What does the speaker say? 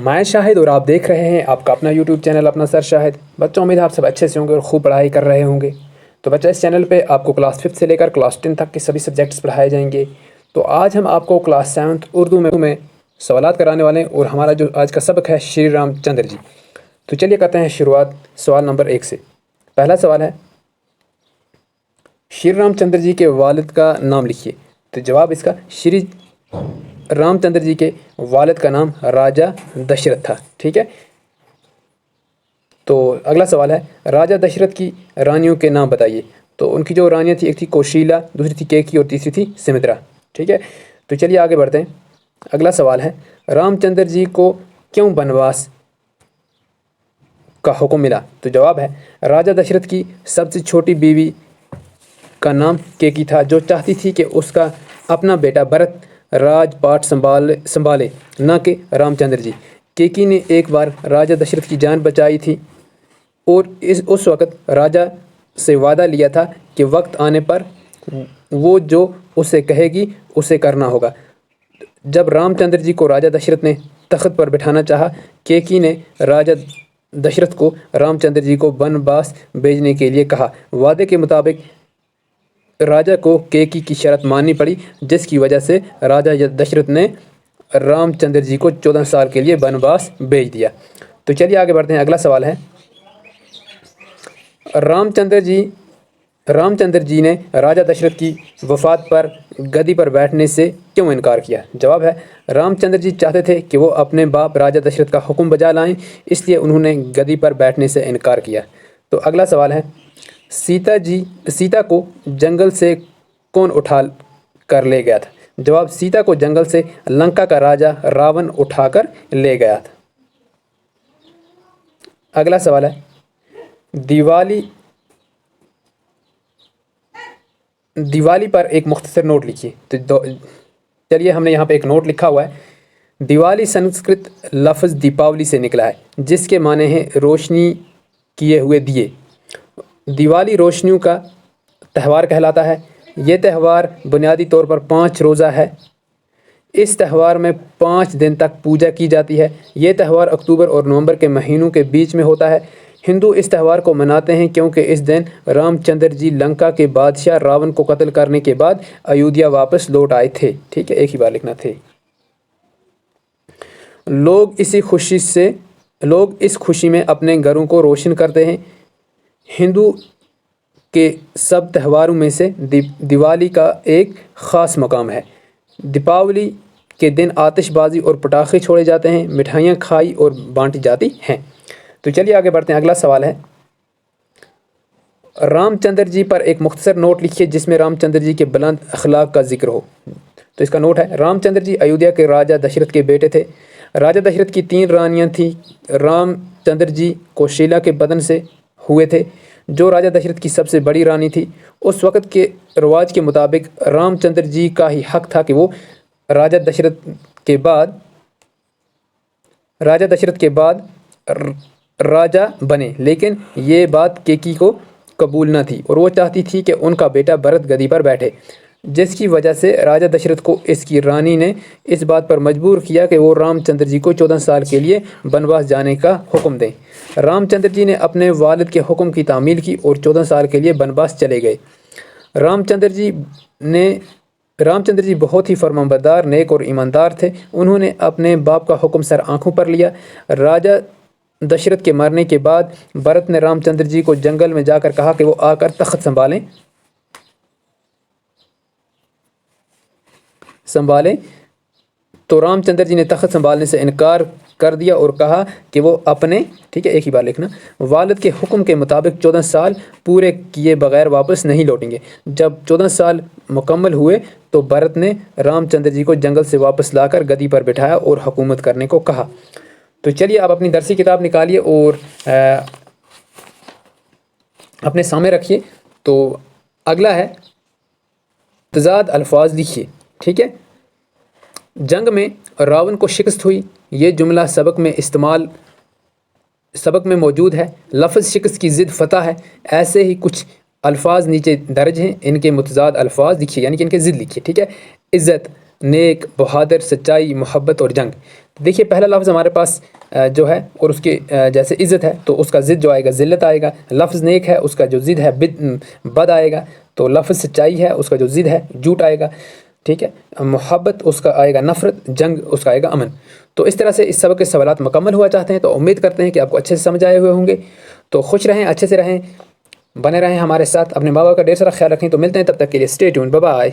میں شاہد اور آپ دیکھ رہے ہیں آپ کا اپنا یوٹیوب چینل اپنا سر شاہد۔ بچوں امید ہے آپ سب اچھے سے ہوں گے اور خوب پڑھائی کر رہے ہوں گے۔ تو بچہ اس چینل پہ آپ کو کلاس 5 سے لے کر کلاس 10 تک کے سبھی سبجیکٹس پڑھائے جائیں گے۔ تو آج ہم آپ کو کلاس 7 اردو میں سوالات کرانے والے ہیں اور ہمارا جو آج کا سبق ہے شری رام چندر جی۔ تو چلیے کرتے ہیں شروعات سوال نمبر 1 سے۔ پہلا سوال ہے شری رام چندر جی کے والد کا نام لکھیے۔ تو جواب اس کا شری رام چندر جی کے والد کا نام راجہ دشرت تھا، ٹھیک ہے۔ تو اگلا سوال ہے راجہ دشرت کی رانیوں کے نام بتائیے۔ تو ان کی جو رانیاں تھیں ایک تھی کوشیلا، دوسری تھی کیکی اور تیسری تھی سمندرا، ٹھیک ہے۔ تو چلیے آگے بڑھتے ہیں۔ اگلا سوال ہے رام چندر جی کو کیوں بنواس کا حکم ملا؟ تو جواب ہے راجہ دشرت کی سب سے چھوٹی بیوی کا نام کیکی تھا، جو چاہتی تھی کہ اس کا اپنا بیٹا بھرت راج پاٹ سنبھالے، نہ کہ رام چندر جی۔ کیکی نے ایک بار راجہ دشرت کی جان بچائی تھی اور اس وقت راجہ سے وعدہ لیا تھا کہ وقت آنے پر وہ جو اسے کہے گی اسے کرنا ہوگا۔ جب رام چندر جی کو راجہ دشرت نے تخت پر بٹھانا چاہا، کیکی نے راجہ دشرت کو رام چندر جی کو بنواس بھیجنے کے لیے کہا۔ وعدے کے مطابق راجہ کو کیکی کی شرط ماننی پڑی، جس کی وجہ سے راجہ دشرت نے رام چندر جی کو 14 سال کے لیے بنواس بھیج دیا۔ تو چلیے آگے بڑھتے ہیں۔ اگلا سوال ہے رام چندر جی نے راجہ دشرت کی وفات پر گدی پر بیٹھنے سے کیوں انکار کیا؟ جواب ہے رام چندر جی چاہتے تھے کہ وہ اپنے باپ راجہ دشرت کا حکم بجا لائیں، اس لیے انہوں نے گدی پر بیٹھنے سے انکار کیا۔ تو اگلا سوال ہے سیتا کو جنگل سے کون اٹھا کر لے گیا تھا؟ جواب سیتا کو جنگل سے لنکا کا راجہ راون اٹھا کر لے گیا تھا۔ اگلا سوال ہے دیوالی پر ایک مختصر نوٹ لکھیے۔ تو چلیے ہم نے یہاں پہ ایک نوٹ لکھا ہوا ہے۔ دیوالی سنسکرت لفظ دیپاولی سے نکلا ہے، جس کے معنی ہے روشنی کیے ہوئے دیے۔ دیوالی روشنیوں کا تہوار کہلاتا ہے۔ یہ تہوار بنیادی طور پر 5 روزہ ہے۔ اس تہوار میں 5 دن تک پوجا کی جاتی ہے۔ یہ تہوار اکتوبر اور نومبر کے مہینوں کے بیچ میں ہوتا ہے۔ ہندو اس تہوار کو مناتے ہیں کیونکہ اس دن رام چندر جی لنکا کے بادشاہ راون کو قتل کرنے کے بعد ایودھیا واپس لوٹ آئے تھے، ٹھیک ہے، ایک ہی بار لکھنا تھے۔ لوگ اس خوشی میں اپنے گھروں کو روشن کرتے ہیں۔ ہندو کے سب تہواروں میں سے دیوالی کا ایک خاص مقام ہے۔ دیپاولی کے دن آتش بازی اور پٹاخے چھوڑے جاتے ہیں، مٹھائیاں کھائی اور بانٹی جاتی ہیں۔ تو چلیے آگے بڑھتے ہیں۔ اگلا سوال ہے رام چندر جی پر ایک مختصر نوٹ لکھیے جس میں رام چندر جی کے بلند اخلاق کا ذکر ہو۔ تو اس کا نوٹ ہے رام چندر جی ایودھیا کے راجہ دشرت کے بیٹے تھے۔ راجہ دشرت کی 3 رانیاں تھیں۔ رام چندر جی کوشیلا کے بدن سے ہوئے تھے، جو راجہ دشرت کی سب سے بڑی رانی تھی۔ اس وقت کے رواج کے مطابق رام چندر جی کا ہی حق تھا کہ وہ راجہ دشرت کے بعد راجہ بنے، لیکن یہ بات کیکی کو قبول نہ تھی اور وہ چاہتی تھی کہ ان کا بیٹا بھرت گدی پر بیٹھے، جس کی وجہ سے راجہ دشرت کو اس کی رانی نے اس بات پر مجبور کیا کہ وہ رام چندر جی کو 14 سال کے لیے بنواس جانے کا حکم دیں۔ رام چندر جی نے اپنے والد کے حکم کی تعمیل کی اور 14 سال کے لیے بنواس چلے گئے۔ رام چندر جی بہت ہی فرمانبردار، نیک اور ایماندار تھے۔ انہوں نے اپنے باپ کا حکم سر آنکھوں پر لیا۔ راجہ دشرت کے مرنے کے بعد بھرت نے رام چندر جی کو جنگل میں جا کر کہا کہ وہ آ کر تخت سنبھالیں، تو رام چندر جی نے تخت سنبھالنے سے انکار کر دیا اور کہا کہ وہ اپنے ایک ہی بار لکھنا والد کے حکم کے مطابق 14 سال پورے کیے بغیر واپس نہیں لوٹیں گے۔ جب 14 سال مکمل ہوئے تو بھرت نے رام چندر جی کو جنگل سے واپس لا کر گدی پر بٹھایا اور حکومت کرنے کو کہا۔ تو چلیے آپ اپنی درسی کتاب نکالیے اور اپنے سامنے رکھیے۔ تو اگلا ہے تضاد الفاظ لکھیے، ٹھیک ہے۔ جنگ میں راون کو شکست ہوئی، یہ جملہ سبق میں موجود ہے۔ لفظ شکست کی ضد فتح ہے۔ ایسے ہی کچھ الفاظ نیچے درج ہیں، ان کے متضاد الفاظ لکھیے، یعنی کہ ان کے ضد لکھیے، ٹھیک ہے۔ عزت، نیک، بہادر، سچائی، محبت اور جنگ۔ دیکھیے پہلا لفظ ہمارے پاس جو ہے اور اس کے جیسے عزت ہے تو اس کا ضد جو آئے گا ذلت آئے گا. لفظ نیک ہے اس کا جو ضد ہے بد آئے گا. تو لفظ سچائی ہے اس کا جو ضد ہے جھوٹ آئے گا. ٹھیک ہے. محبت اس کا آئے گا نفرت. جنگ اس کا آئے گا امن. تو اس طرح سے اس سبق کے سوالات مکمل ہوا چاہتے ہیں. تو امید کرتے ہیں کہ آپ کو اچھے سے سمجھ آئے ہوئے ہوں گے. تو خوش رہیں, اچھے سے رہیں, بنے رہیں ہمارے ساتھ. اپنے ماں باپ کا ڈھیر سارا خیال رکھیں. تو ملتے ہیں تب تک کے لیے. Stay tuned. Bye bye.